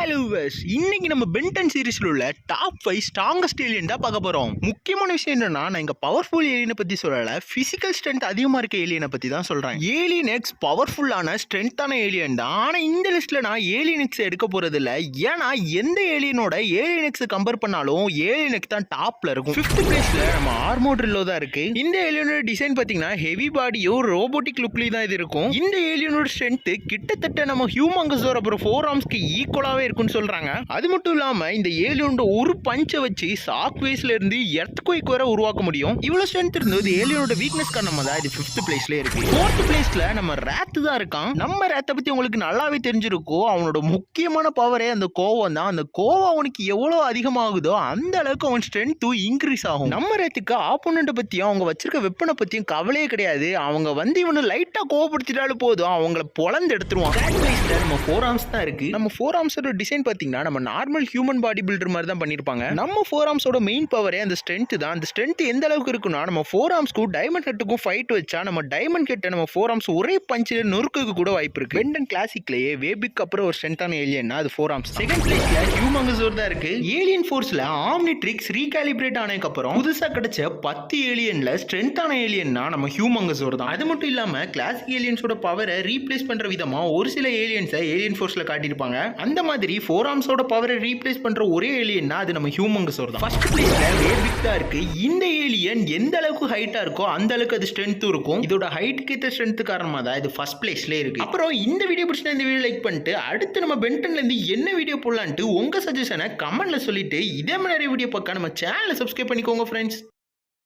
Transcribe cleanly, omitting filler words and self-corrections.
Hello viewers, இன்னைக்கு நம்ம Ben 10 சீரிஸ்ல உள்ள டாப் 5 ஸ்ட்ராங்கஸ்ட் ஏலியன் தான் பார்க்க போறோம். முக்கியமான விஷயம் என்னன்னா, நான் இங்க பவர்ஃபுல் ஏலியனை பத்தி சொல்லல, பிசிக்கல் ஸ்ட்ரென்த் அதிகமா இருக்க ஏலியனை பத்தி தான் சொல்றேன். ஏலியன் எக்ஸ் பவர்ஃபுல்லான ஸ்ட்ரென்த்தான ஏலியன் தான். ஆனா இந்த லிஸ்ட்ல நான் ஏலியன் எக்ஸ் எடுக்க போறது இல்ல. ஏன்னா எந்த ஏலியனோட ஏலியன் எக்ஸ் கம்பேர் பண்ணாலும் ஏலியன் எக்ஸ் தான் டாப்ல இருக்கும். 5th பிளேஸ்ல நம்ம ஆர்மோர் ட்ரில்லோ தான் இருக்கு. இந்த ஏலியனோட டிசைன் பாத்தீங்கன்னா ஹெவி பாடியும் ரோபோட்டிக் லுக்லயும் தான் இது இருக்கும். இந்த ஏலியனோட ஸ்ட்ரென்த் கிட்டத்தட்ட நம்ம ஹியூமங்கஸோட அப்புறம் 4 ஆர்ம்ஸ்க்கு ஈக்குவலாவே இருக்குன்னு சொல்றாங்க. அது மட்டும் இல்லாம இந்த ஏலியனோட ஒரு பஞ்சை வச்சு ஷாக் வேவ்ஸ்ல இருந்து எர்த்குவேக் வரை உருவாக்க முடியும். இவ்வளவு ஸ்ட்ரென்த் இருந்தது ஏலியனோட வீக்னஸ் காரணமா தான் இது 5th பிளேஸ்ல இருக்கு. 4th பிளேஸ்ல நம்ம ராத் தான் இருக்கான். நம்ம ராத்தை பத்தி உங்களுக்கு நல்லாவே தெரிஞ்சிருக்கும். அவனோட முக்கியமான பவரே அந்த கோவம் தான். அந்த கோவம் அவனுக்கு எவ்வளவு அதிகமாகுதோ அந்த அளவுக்கு அவன் ஸ்ட்ரென்த் இன்க்ரீஸ் ஆகும். நம்ம ராத்துக்கு ஆப்போனன்ட் பத்தியும் அவங்க வச்சிருக்க வெப்பனை பத்தியும் கவலையே கிடையாது. அவங்க வந்து இவனை லைட்டா கோவப்படுத்திட்டாலும் போதும், அவங்கள பொளந்து எடுத்துருவான். நம்ம 4 ஆர்ம்ஸ் தான் இருக்கு. நம்ம 4 ஆர்ம்ஸோட டிசைன் பாத்தீங்கன்னா நம்ம நார்மல் ஹியூமன் பாடி பில்டர் மாதிரி தான் பண்ணிருப்பாங்க. நம்ம 4 ஆர்ம்ஸோட மெயின் பவரே அந்த ஸ்ட்ரென்த் தான். அந்த ஸ்ட்ரென்த் எந்த அளவுக்கு இருக்குன்னா, நம்ம 4 ஆர்ம்ஸ்க்கும் டைமண்ட் ஹெட்டுக்கும் ஃபைட் வச்சா நம்ம டைமண்ட் ஹெட்டை நம்ம 4 ஆர்ம்ஸ் ஒரே பஞ்சில நொறுக்கு கூட வாய்ப்பு இருக்கு. பென்டன் கிளாசிக்லயே வேபிக் அப்புறம் ஒரு ஸ்ட்ரென்த்தான ஏலியன்னா அது 4 ஆர்ம்ஸ். செகண்ட் பிளேஸ்ல ஹியூமங்கஸோர் தான் இருக்கு. ஏலியன் ஃபோர்ஸ்ல ஆம்னிட்ரிக்ஸ் ரீகாலிபிரேட் ஆனதுக்கு அப்புறம் புதுசா கிடைச்ச 10 ஏலியன்ல ஸ்ட்ரென்த்தான ஏலியன்னா நம்ம ஹியூமங்கஸோர் தான். அது மட்டும் இல்லாம கிளாசிக் ஏலியன்ஸோட பவரை ரீப்ளேஸ் பண்ற விதமா ஒரு சில ஏலியன்ஸை ஏலியன் ஃபோர்ஸ்ல காட்டியிருப்பாங்க. அந்த மாதிரி 4 ஆர்ம்ஸோட பவரை ரீப்ளேஸ் பண்ற ஒரே ஏலியன்னா அது நம்ம ஹியூமங்கஸோர் தான். ஃபர்ஸ்ட் பிளேஸ்ல வேபிக் தான் இருக்கு. இந்த ஏலியன் எந்த அளவுக்கு ஹைட்டா இருக்கோ அந்த அளவுக்கு அது ஸ்ட்ரென்த் இருக்கும். இதோட ஹைட்டுக்கு ஏற்ற ஸ்ட்ரென்த் காரணமா தான் இது ஃபர்ஸ்ட் பிளேஸ்ல இருக்கு. அப்புறம் இந்த வீடியோ பிடிச்சா இந்த வீடியோ லைக் பண்ணிட்டு அடுத்து நம்ம பென்டன்ல இருந்து என்ன வீடியோ போடலான்ட்டு உங்க சஜஷனை கமெண்ட்ல சொல்லிட்டு இதே மாதிரி வீடியோ பார்க்க நம்ம சேனலை சப்ஸ்கிரைப் பண்ணிக்கோங்க ஃப்ரெண்ட்ஸ்.